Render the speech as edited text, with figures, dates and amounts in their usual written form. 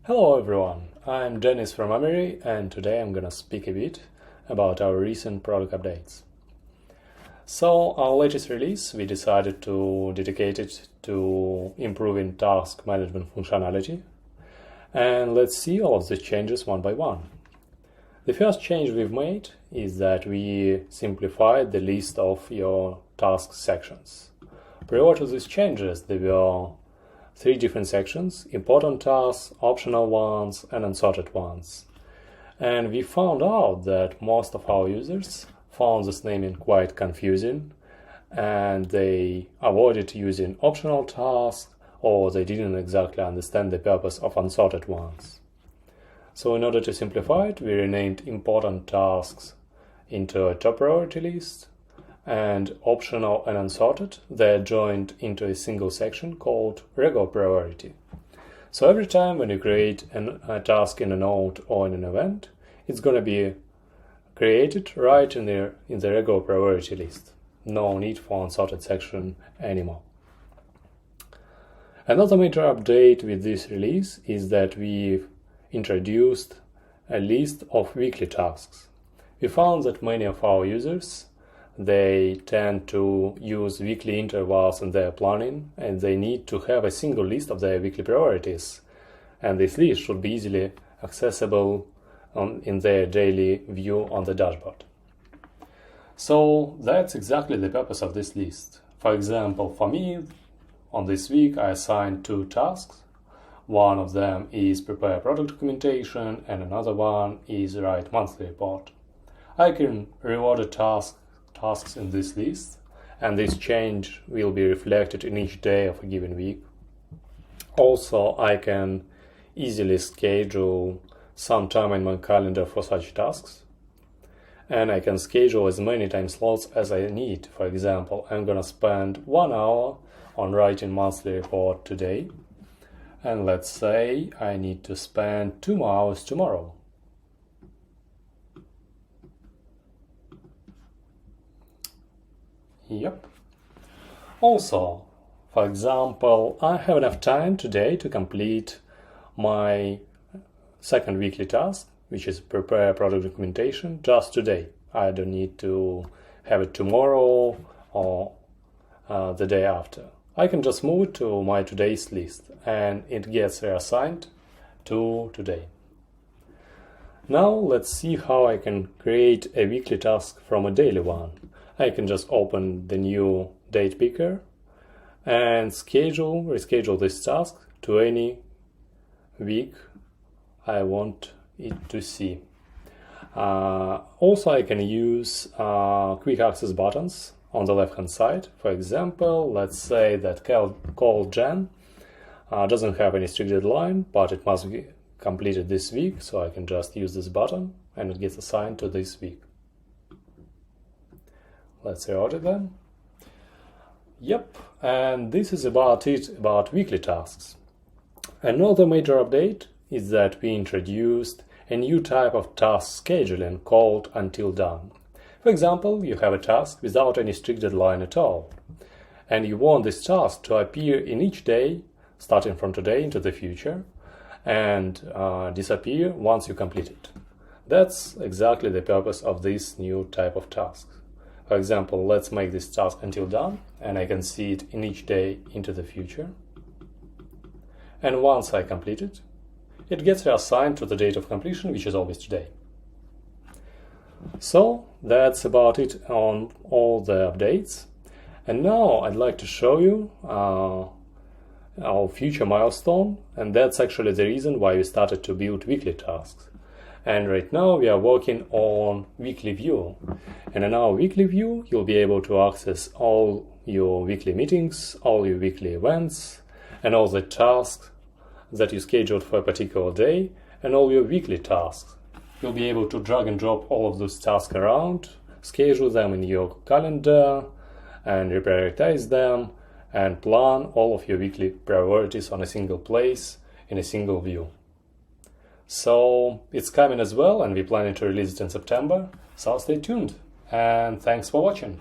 Hello everyone, I'm Dennis from Emery, and today I'm gonna speak a bit about our recent product updates. So, our latest release, we decided to dedicate it to improving task management functionality. And let's see all of the changes one by one. The first change we've made is that we simplified the list of your task sections. Prior to these changes, there were three different sections: important tasks, optional ones, and unsorted ones. And we found out that most of our users found this naming quite confusing, and they avoided using optional tasks, or they didn't exactly understand the purpose of unsorted ones. So in order to simplify it, we renamed important tasks into a top priority list, and optional and unsorted, they're joined into a single section called regular priority. So every time when you create a task in a node or in an event, it's going to be created right in the regular priority list. No need for unsorted section anymore. Another major update with this release is that we've introduced a list of weekly tasks. We found that many of our users, they tend to use weekly intervals in their planning, and they need to have a single list of their weekly priorities. And this list should be easily accessible in their daily view on the dashboard. So that's exactly the purpose of this list. For example, for me, on this week, I assigned two tasks. One of them is prepare product documentation, and another one is write monthly report. I can reward a tasks in this list, and this change will be reflected in each day of a given week. Also, I can easily schedule some time in my calendar for such tasks, and I can schedule as many time slots as I need. For example, I'm gonna spend 1 hour on writing monthly report today, and let's say I need to spend 2 more hours tomorrow. Yep. Also, for example, I have enough time today to complete my second weekly task, which is prepare product documentation, just today. I don't need to have it tomorrow or the day after. I can just move it to my today's list, and it gets reassigned to today. Now let's see how I can create a weekly task from a daily one. I can just open the new date picker and reschedule this task to any week I want it to see. Also, I can use quick access buttons on the left hand side. For example, let's say that call Jan doesn't have any strict deadline, but it must be completed this week, so I can just use this button and it gets assigned to this week. Let's reward it then. Yep, and this is about it about weekly tasks. Another major update is that we introduced a new type of task scheduling called until done. For example, you have a task without any strict deadline at all, and you want this task to appear in each day, starting from today into the future, and disappear once you complete it. That's exactly the purpose of this new type of task. For example, let's make this task until done, and I can see it in each day into the future. And once I complete it, it gets reassigned to the date of completion, which is always today. So that's about it on all the updates. And now I'd like to show you our future milestone, and that's actually the reason why we started to build weekly tasks. And right now we are working on weekly view. And in our weekly view, you'll be able to access all your weekly meetings, all your weekly events, and all the tasks that you scheduled for a particular day, and all your weekly tasks. You'll be able to drag and drop all of those tasks around, schedule them in your calendar, and reprioritize them, and plan all of your weekly priorities on a single place in a single view. So it's coming as well, and we're planning to release it in September, so stay tuned, and thanks for watching.